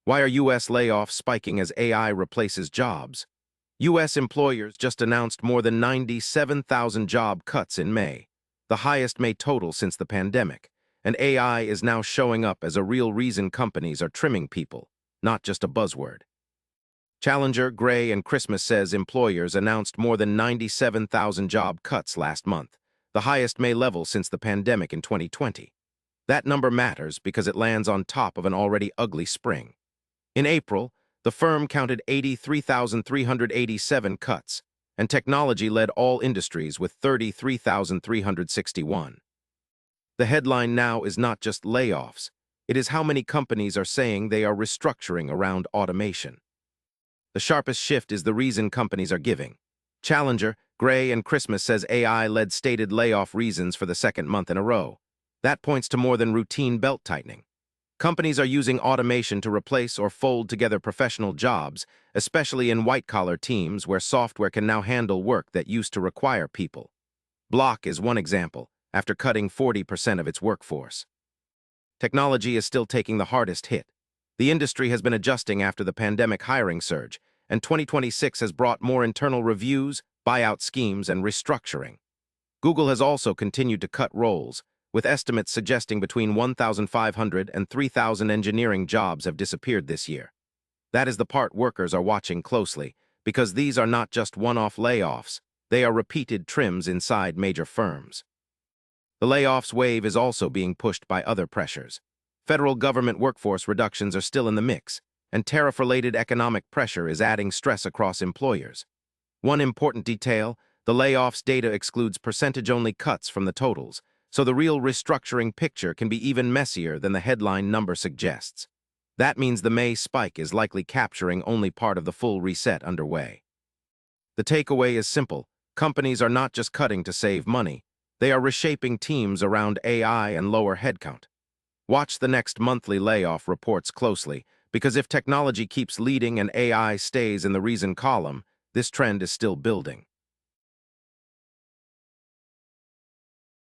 Why are U.S. layoffs spiking as AI replaces jobs? U.S. employers just announced more than 97,000 job cuts in May, the highest May total since the pandemic, and AI is now showing up as a real reason companies are trimming people, not just a buzzword. Challenger, Gray, and Christmas says employers announced more than 97,000 job cuts last month, the highest May level since the pandemic in 2020. That number matters because it lands on top of an already ugly spring. In April, the firm counted 83,387 cuts, and technology led all industries with 33,361. The headline now is not just layoffs, it is how many companies are saying they are restructuring around automation. The sharpest shift is the reason companies are giving. Challenger, Gray, and Christmas says AI-led stated layoff reasons for the second month in a row. That points to more than routine belt-tightening. Companies are using automation to replace or fold together professional jobs, especially in white-collar teams where software can now handle work that used to require people. Block is one example, after cutting 40% of its workforce. Technology is still taking the hardest hit. The industry has been adjusting after the pandemic hiring surge, and 2026 has brought more internal reviews, buyout schemes, and restructuring. Google has also continued to cut roles, with estimates suggesting between 1,500 and 3,000 engineering jobs have disappeared this year. That is the part workers are watching closely, because these are not just one-off layoffs, they are repeated trims inside major firms. The layoffs wave is also being pushed by other pressures. Federal government workforce reductions are still in the mix, and tariff-related economic pressure is adding stress across employers. One important detail, the layoffs data excludes percentage-only cuts from the totals, so the real restructuring picture can be even messier than the headline number suggests. That means the May spike is likely capturing only part of the full reset underway. The takeaway is simple. Companies are not just cutting to save money. They are reshaping teams around AI and lower headcount. Watch the next monthly layoff reports closely, because if technology keeps leading and AI stays in the reason column, this trend is still building.